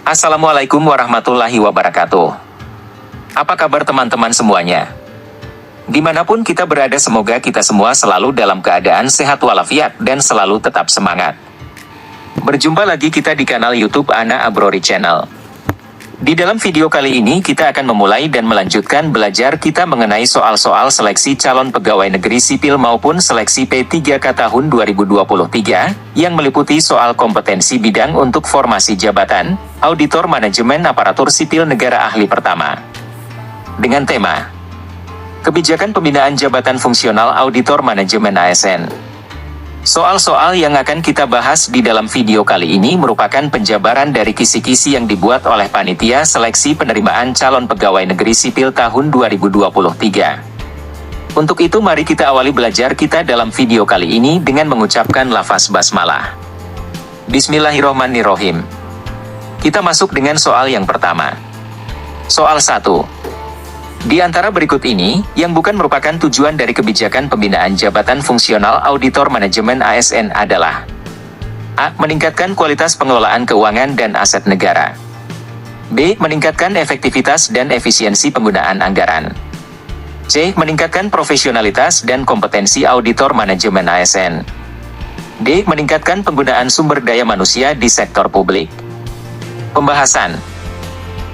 Assalamualaikum warahmatullahi wabarakatuh. Apa kabar teman-teman semuanya? Dimanapun kita berada, semoga kita semua selalu dalam keadaan sehat walafiat dan selalu tetap semangat. Berjumpa lagi kita di kanal YouTube Ana Abrori Channel. Di dalam video kali ini kita akan memulai dan melanjutkan belajar kita mengenai soal-soal seleksi calon pegawai negeri sipil maupun seleksi P3K tahun 2023, yang meliputi soal kompetensi bidang untuk formasi jabatan, auditor manajemen aparatur sipil negara ahli pertama. Dengan tema, Kebijakan Pembinaan Jabatan Fungsional Auditor Manajemen ASN. Soal-soal yang akan kita bahas di dalam video kali ini merupakan penjabaran dari kisi-kisi yang dibuat oleh Panitia Seleksi Penerimaan Calon Pegawai Negeri Sipil tahun 2023. Untuk itu mari kita awali belajar kita dalam video kali ini dengan mengucapkan lafaz basmalah. Bismillahirrohmanirrohim. Kita masuk dengan soal yang pertama. Soal 1. Di antara berikut ini, yang bukan merupakan tujuan dari kebijakan pembinaan jabatan fungsional auditor manajemen ASN adalah: A. Meningkatkan kualitas pengelolaan keuangan dan aset negara. B. Meningkatkan efektivitas dan efisiensi penggunaan anggaran. C. Meningkatkan profesionalitas dan kompetensi auditor manajemen ASN. D. Meningkatkan penggunaan sumber daya manusia di sektor publik. Pembahasan.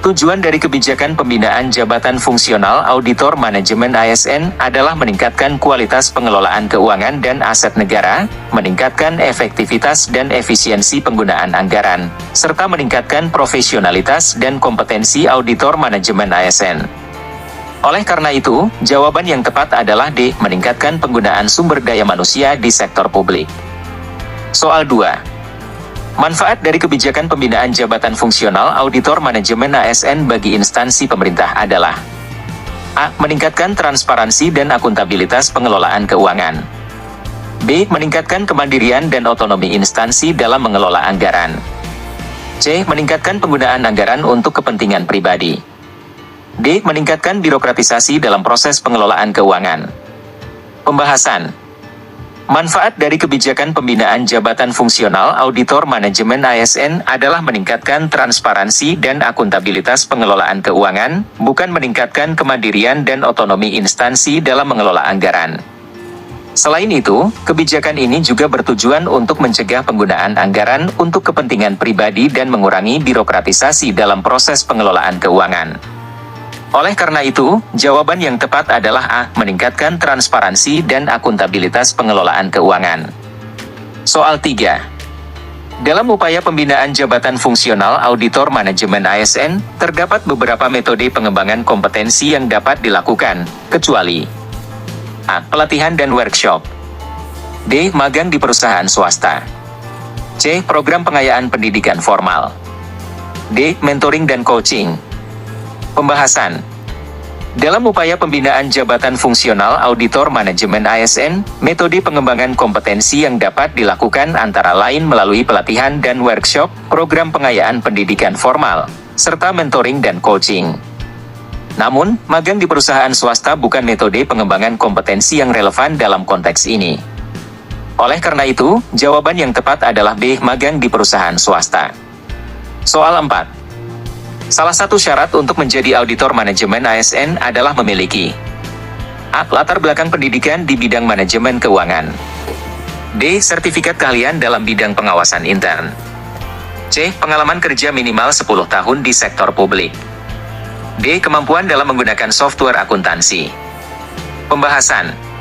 Tujuan dari kebijakan pembinaan jabatan fungsional auditor manajemen ASN adalah meningkatkan kualitas pengelolaan keuangan dan aset negara, meningkatkan efektivitas dan efisiensi penggunaan anggaran, serta meningkatkan profesionalitas dan kompetensi auditor manajemen ASN. Oleh karena itu, jawaban yang tepat adalah D. Meningkatkan penggunaan sumber daya manusia di sektor publik. Soal 2. Manfaat dari kebijakan pembinaan jabatan fungsional auditor manajemen ASN bagi instansi pemerintah adalah: A. Meningkatkan transparansi dan akuntabilitas pengelolaan keuangan. B. Meningkatkan kemandirian dan otonomi instansi dalam mengelola anggaran. C. Meningkatkan penggunaan anggaran untuk kepentingan pribadi. D. Meningkatkan birokratisasi dalam proses pengelolaan keuangan. Pembahasan. Manfaat dari kebijakan pembinaan jabatan fungsional auditor manajemen ASN adalah meningkatkan transparansi dan akuntabilitas pengelolaan keuangan, bukan meningkatkan kemandirian dan otonomi instansi dalam mengelola anggaran. Selain itu, kebijakan ini juga bertujuan untuk mencegah penggunaan anggaran untuk kepentingan pribadi dan mengurangi birokratisasi dalam proses pengelolaan keuangan. Oleh karena itu, jawaban yang tepat adalah A. Meningkatkan transparansi dan akuntabilitas pengelolaan keuangan. Soal 3. Dalam upaya pembinaan jabatan fungsional auditor manajemen ASN, terdapat beberapa metode pengembangan kompetensi yang dapat dilakukan, kecuali: A. Pelatihan dan workshop. D. Magang di perusahaan swasta. C. Program pengayaan pendidikan formal. D. Mentoring dan coaching. Pembahasan. Dalam upaya pembinaan jabatan fungsional auditor manajemen ASN, metode pengembangan kompetensi yang dapat dilakukan antara lain melalui pelatihan dan workshop, program pengayaan pendidikan formal, serta mentoring dan coaching. Namun, magang di perusahaan swasta bukan metode pengembangan kompetensi yang relevan dalam konteks ini. Oleh karena itu, jawaban yang tepat adalah B. Magang di perusahaan swasta. Soal 4. Salah satu syarat untuk menjadi auditor manajemen ASN adalah memiliki: A. Latar belakang pendidikan di bidang manajemen keuangan. D. Sertifikat keahlian dalam bidang pengawasan intern. C. Pengalaman kerja minimal 10 tahun di sektor publik. D. Kemampuan dalam menggunakan software akuntansi. Pembahasan.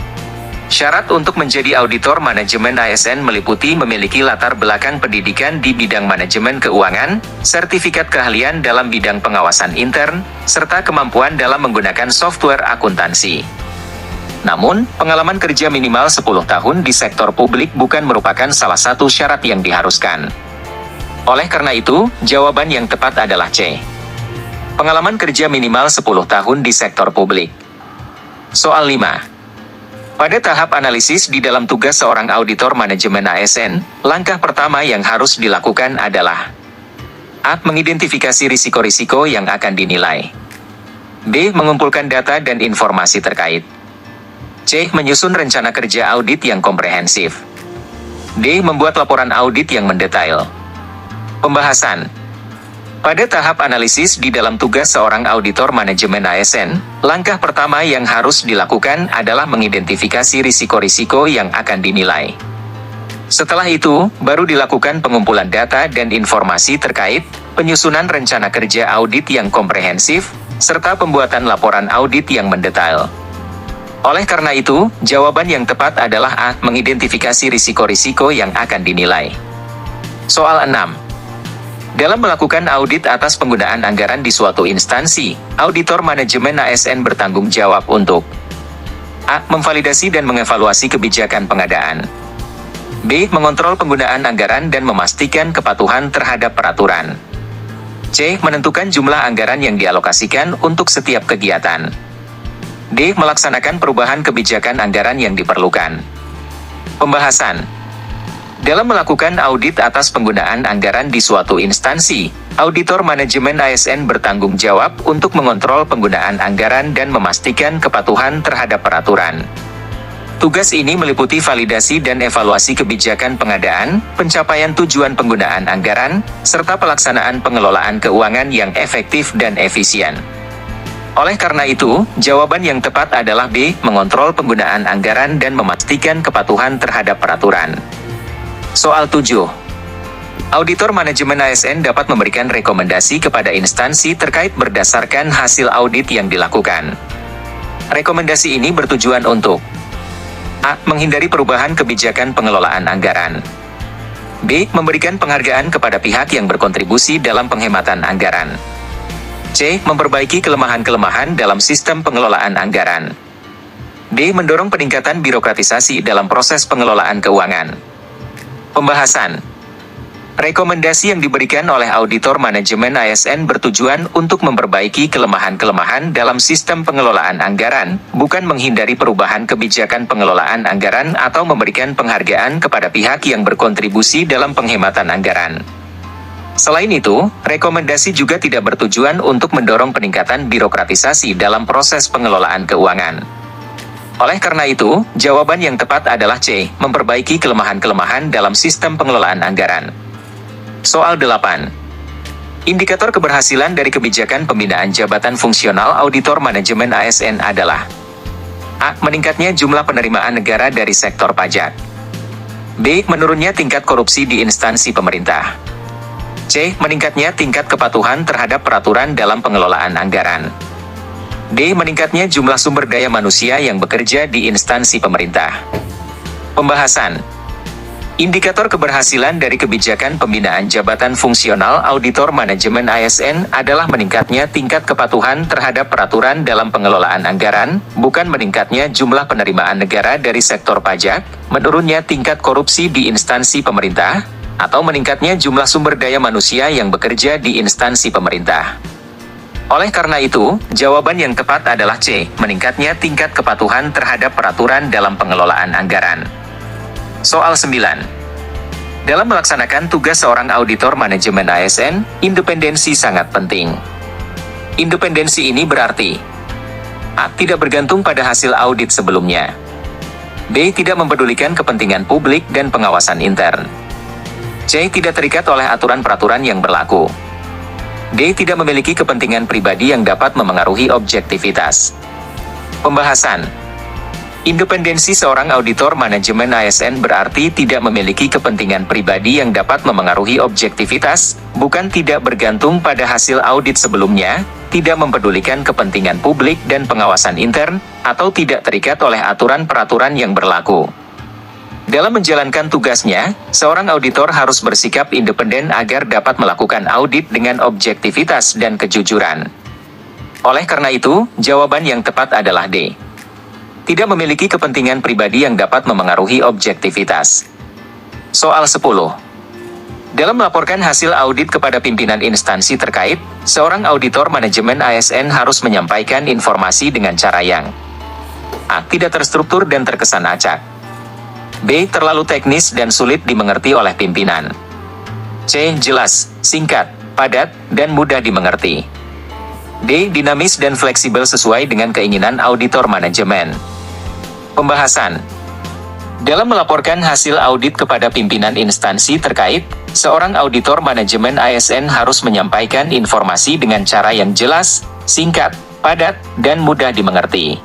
Syarat untuk menjadi auditor manajemen ASN meliputi memiliki latar belakang pendidikan di bidang manajemen keuangan, sertifikat keahlian dalam bidang pengawasan intern, serta kemampuan dalam menggunakan software akuntansi. Namun, pengalaman kerja minimal 10 tahun di sektor publik bukan merupakan salah satu syarat yang diharuskan. Oleh karena itu, jawaban yang tepat adalah C. Pengalaman kerja minimal 10 tahun di sektor publik. Soal 5. Pada tahap analisis di dalam tugas seorang auditor manajemen ASN, langkah pertama yang harus dilakukan adalah: A. Mengidentifikasi risiko-risiko yang akan dinilai. B. Mengumpulkan data dan informasi terkait. C. Menyusun rencana kerja audit yang komprehensif. D. Membuat laporan audit yang mendetail. Pembahasan. Pada tahap analisis di dalam tugas seorang auditor manajemen ASN, langkah pertama yang harus dilakukan adalah mengidentifikasi risiko-risiko yang akan dinilai. Setelah itu, baru dilakukan pengumpulan data dan informasi terkait, penyusunan rencana kerja audit yang komprehensif, serta pembuatan laporan audit yang mendetail. Oleh karena itu, jawaban yang tepat adalah A. Mengidentifikasi risiko-risiko yang akan dinilai. Soal 6. Dalam melakukan audit atas penggunaan anggaran di suatu instansi, auditor manajemen ASN bertanggung jawab untuk A. Memvalidasi dan mengevaluasi kebijakan pengadaan. B. Mengontrol penggunaan anggaran dan memastikan kepatuhan terhadap peraturan. C. Menentukan jumlah anggaran yang dialokasikan untuk setiap kegiatan. D. Melaksanakan perubahan kebijakan anggaran yang diperlukan. Pembahasan. Dalam melakukan audit atas penggunaan anggaran di suatu instansi, auditor manajemen ASN bertanggung jawab untuk mengontrol penggunaan anggaran dan memastikan kepatuhan terhadap peraturan. Tugas ini meliputi validasi dan evaluasi kebijakan pengadaan, pencapaian tujuan penggunaan anggaran, serta pelaksanaan pengelolaan keuangan yang efektif dan efisien. Oleh karena itu, jawaban yang tepat adalah B. Mengontrol penggunaan anggaran dan memastikan kepatuhan terhadap peraturan. Soal 7. Auditor manajemen ASN dapat memberikan rekomendasi kepada instansi terkait berdasarkan hasil audit yang dilakukan. Rekomendasi ini bertujuan untuk A. Menghindari perubahan kebijakan pengelolaan anggaran. B. Memberikan penghargaan kepada pihak yang berkontribusi dalam penghematan anggaran. C. Memperbaiki kelemahan-kelemahan dalam sistem pengelolaan anggaran. D. Mendorong peningkatan birokratisasi dalam proses pengelolaan keuangan. Pembahasan. Rekomendasi yang diberikan oleh auditor manajemen ASN bertujuan untuk memperbaiki kelemahan-kelemahan dalam sistem pengelolaan anggaran, bukan menghindari perubahan kebijakan pengelolaan anggaran atau memberikan penghargaan kepada pihak yang berkontribusi dalam penghematan anggaran. Selain itu, rekomendasi juga tidak bertujuan untuk mendorong peningkatan birokratisasi dalam proses pengelolaan keuangan. Oleh karena itu, jawaban yang tepat adalah C. Memperbaiki kelemahan-kelemahan dalam sistem pengelolaan anggaran. Soal 8. Indikator keberhasilan dari kebijakan pembinaan jabatan fungsional auditor manajemen ASN adalah A. Meningkatnya jumlah penerimaan negara dari sektor pajak. B. Menurunnya tingkat korupsi di instansi pemerintah. C. Meningkatnya tingkat kepatuhan terhadap peraturan dalam pengelolaan anggaran. D. Meningkatnya jumlah sumber daya manusia yang bekerja di instansi pemerintah. Pembahasan. Indikator keberhasilan dari kebijakan pembinaan jabatan fungsional auditor manajemen ASN adalah meningkatnya tingkat kepatuhan terhadap peraturan dalam pengelolaan anggaran, bukan meningkatnya jumlah penerimaan negara dari sektor pajak, menurunnya tingkat korupsi di instansi pemerintah, atau meningkatnya jumlah sumber daya manusia yang bekerja di instansi pemerintah. Oleh karena itu, jawaban yang tepat adalah C. Meningkatnya tingkat kepatuhan terhadap peraturan dalam pengelolaan anggaran. Soal 9. Dalam melaksanakan tugas seorang auditor manajemen ASN, independensi sangat penting. Independensi ini berarti A. Tidak bergantung pada hasil audit sebelumnya. B. Tidak mempedulikan kepentingan publik dan pengawasan intern. C. Tidak terikat oleh aturan-peraturan yang berlaku. D. Tidak memiliki kepentingan pribadi yang dapat memengaruhi objektivitas. Pembahasan. Independensi seorang auditor manajemen ASN berarti tidak memiliki kepentingan pribadi yang dapat memengaruhi objektivitas, bukan tidak bergantung pada hasil audit sebelumnya, tidak mempedulikan kepentingan publik dan pengawasan intern, atau tidak terikat oleh aturan-peraturan yang berlaku. Dalam menjalankan tugasnya, seorang auditor harus bersikap independen agar dapat melakukan audit dengan objektivitas dan kejujuran. Oleh karena itu, jawaban yang tepat adalah D. Tidak memiliki kepentingan pribadi yang dapat memengaruhi objektivitas. Soal 10. Dalam melaporkan hasil audit kepada pimpinan instansi terkait, seorang auditor manajemen ASN harus menyampaikan informasi dengan cara yang A. Tidak terstruktur dan terkesan acak. B. Terlalu teknis dan sulit dimengerti oleh pimpinan. C. Jelas, singkat, padat, dan mudah dimengerti. D. Dinamis dan fleksibel sesuai dengan keinginan auditor manajemen. Pembahasan. Dalam melaporkan hasil audit kepada pimpinan instansi terkait, Seorang auditor manajemen ASN harus menyampaikan informasi dengan cara yang jelas, singkat, padat, dan mudah dimengerti.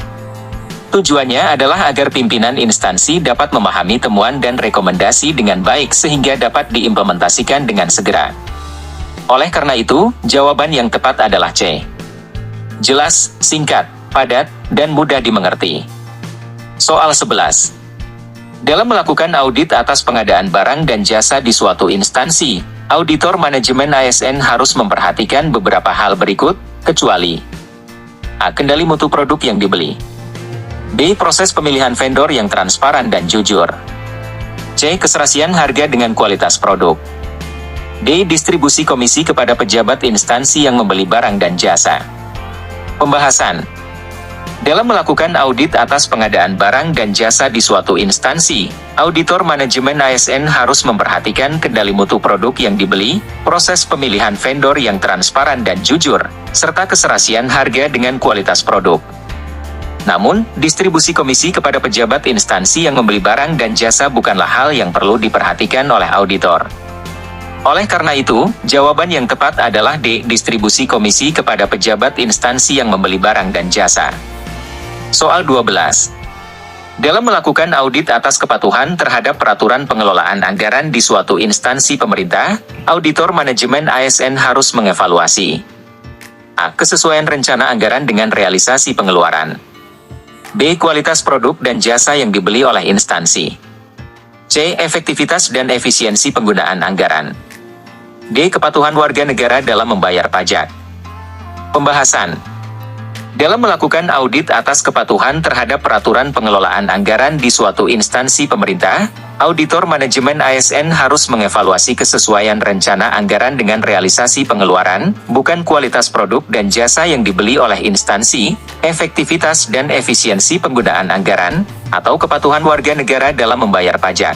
Tujuannya adalah agar pimpinan instansi dapat memahami temuan dan rekomendasi dengan baik sehingga dapat diimplementasikan dengan segera. Oleh karena itu, jawaban yang tepat adalah C. Jelas, singkat, padat, dan mudah dimengerti. Soal 11. Dalam melakukan audit atas pengadaan barang dan jasa di suatu instansi, auditor manajemen ASN harus memperhatikan beberapa hal berikut, kecuali A. Kendali mutu produk yang dibeli. B. Proses pemilihan vendor yang transparan dan jujur. C. Keserasian harga dengan kualitas produk. D. Distribusi komisi kepada pejabat instansi yang membeli barang dan jasa. Pembahasan. Dalam melakukan audit atas pengadaan barang dan jasa di suatu instansi, auditor manajemen ASN harus memperhatikan kendali mutu produk yang dibeli, proses pemilihan vendor yang transparan dan jujur, serta keserasian harga dengan kualitas produk. Namun, distribusi komisi kepada pejabat instansi yang membeli barang dan jasa bukanlah hal yang perlu diperhatikan oleh auditor. Oleh karena itu, jawaban yang tepat adalah D. Distribusi komisi kepada pejabat instansi yang membeli barang dan jasa. Soal 12. Dalam melakukan audit atas kepatuhan terhadap peraturan pengelolaan anggaran di suatu instansi pemerintah, auditor manajemen ASN harus mengevaluasi A. Kesesuaian rencana anggaran dengan realisasi pengeluaran. B. Kualitas produk dan jasa yang dibeli oleh instansi. C. Efektivitas dan efisiensi penggunaan anggaran. D. Kepatuhan warga negara dalam membayar pajak. Pembahasan. Dalam melakukan audit atas kepatuhan terhadap peraturan pengelolaan anggaran di suatu instansi pemerintah, auditor manajemen ASN harus mengevaluasi kesesuaian rencana anggaran dengan realisasi pengeluaran, bukan kualitas produk dan jasa yang dibeli oleh instansi, efektivitas dan efisiensi penggunaan anggaran, atau kepatuhan warga negara dalam membayar pajak.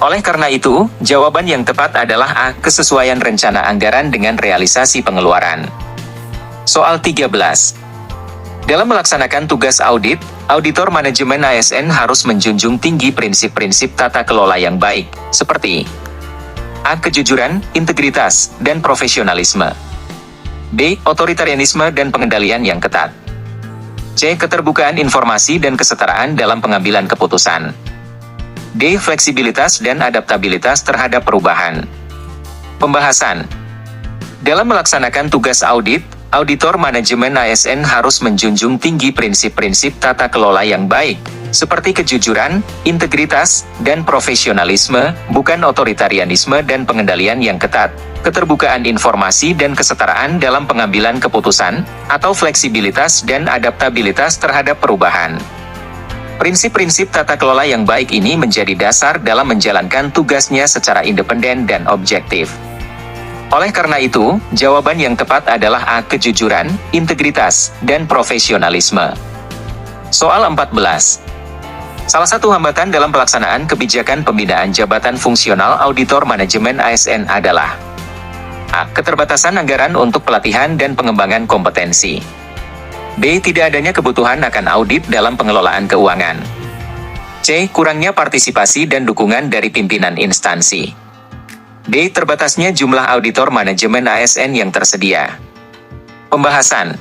Oleh karena itu, jawaban yang tepat adalah A. Kesesuaian rencana anggaran dengan realisasi pengeluaran. Soal 13. Dalam melaksanakan tugas audit, auditor manajemen ASN harus menjunjung tinggi prinsip-prinsip tata kelola yang baik, seperti A. Kejujuran, integritas, dan profesionalisme. B. Otoritarianisme dan pengendalian yang ketat. C. Keterbukaan informasi dan kesetaraan dalam pengambilan keputusan. D. Fleksibilitas dan adaptabilitas terhadap perubahan. Pembahasan. Dalam melaksanakan tugas audit, auditor manajemen ASN harus menjunjung tinggi prinsip-prinsip tata kelola yang baik, seperti kejujuran, integritas, dan profesionalisme, bukan otoritarianisme dan pengendalian yang ketat, keterbukaan informasi dan kesetaraan dalam pengambilan keputusan, atau fleksibilitas dan adaptabilitas terhadap perubahan. Prinsip-prinsip tata kelola yang baik ini menjadi dasar dalam menjalankan tugasnya secara independen dan objektif. Oleh karena itu, jawaban yang tepat adalah A. Kejujuran, integritas, dan profesionalisme. Soal 14. Salah satu hambatan dalam pelaksanaan kebijakan pembinaan jabatan fungsional auditor manajemen ASN adalah A. Keterbatasan anggaran untuk pelatihan dan pengembangan kompetensi. B. Tidak adanya kebutuhan akan audit dalam pengelolaan keuangan. C. Kurangnya partisipasi dan dukungan dari pimpinan instansi. D. Terbatasnya jumlah auditor manajemen ASN yang tersedia. Pembahasan.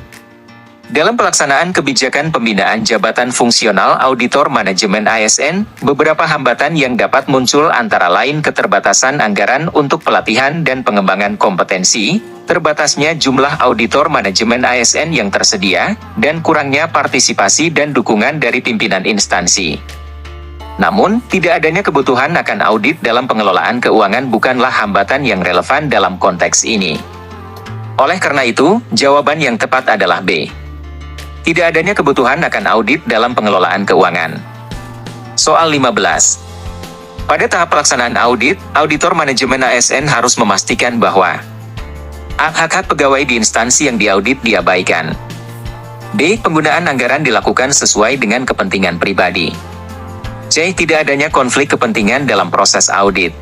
Dalam pelaksanaan kebijakan pembinaan jabatan fungsional auditor manajemen ASN, beberapa hambatan yang dapat muncul antara lain keterbatasan anggaran untuk pelatihan dan pengembangan kompetensi, terbatasnya jumlah auditor manajemen ASN yang tersedia, dan kurangnya partisipasi dan dukungan dari pimpinan instansi. Namun, tidak adanya kebutuhan akan audit dalam pengelolaan keuangan bukanlah hambatan yang relevan dalam konteks ini. Oleh karena itu, jawaban yang tepat adalah B. Tidak adanya kebutuhan akan audit dalam pengelolaan keuangan. Soal 15. Pada tahap pelaksanaan audit, auditor manajemen ASN harus memastikan bahwa A. Hak-hak pegawai di instansi yang diaudit diabaikan. B. Penggunaan anggaran dilakukan sesuai dengan kepentingan pribadi. C. Tidak adanya konflik kepentingan dalam proses audit.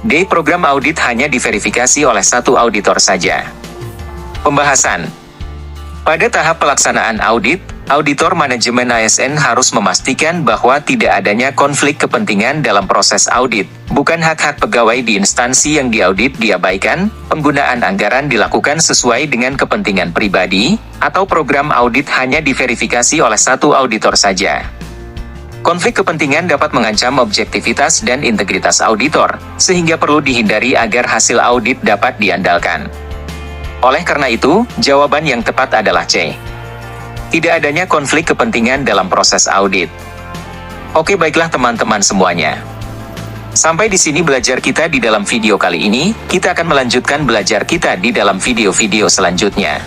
D. Program audit hanya diverifikasi oleh satu auditor saja. Pembahasan. Pada tahap pelaksanaan audit, Auditor manajemen ASN harus memastikan bahwa tidak adanya konflik kepentingan dalam proses audit. Bukan hak-hak pegawai di instansi yang diaudit diabaikan, penggunaan anggaran dilakukan sesuai dengan kepentingan pribadi, atau program audit hanya diverifikasi oleh satu auditor saja. Konflik kepentingan dapat mengancam objektivitas dan integritas auditor, sehingga perlu dihindari agar hasil audit dapat diandalkan. Oleh karena itu, jawaban yang tepat adalah C. Tidak adanya konflik kepentingan dalam proses audit. Oke, baiklah teman-teman semuanya. Sampai di sini belajar kita di dalam video kali ini, kita akan melanjutkan belajar kita di dalam video-video selanjutnya.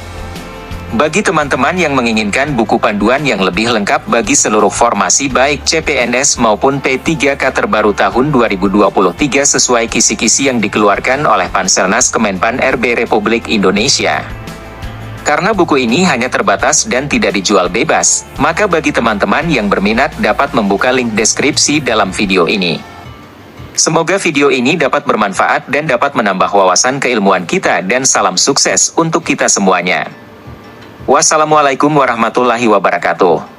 Bagi teman-teman yang menginginkan buku panduan yang lebih lengkap bagi seluruh formasi baik CPNS maupun P3K terbaru tahun 2023 sesuai kisi-kisi yang dikeluarkan oleh Panselnas Kemenpan RB Republik Indonesia. Karena buku ini hanya terbatas dan tidak dijual bebas, maka bagi teman-teman yang berminat dapat membuka link deskripsi dalam video ini. Semoga video ini dapat bermanfaat dan dapat menambah wawasan keilmuan kita dan salam sukses untuk kita semuanya. Wassalamualaikum warahmatullahi wabarakatuh.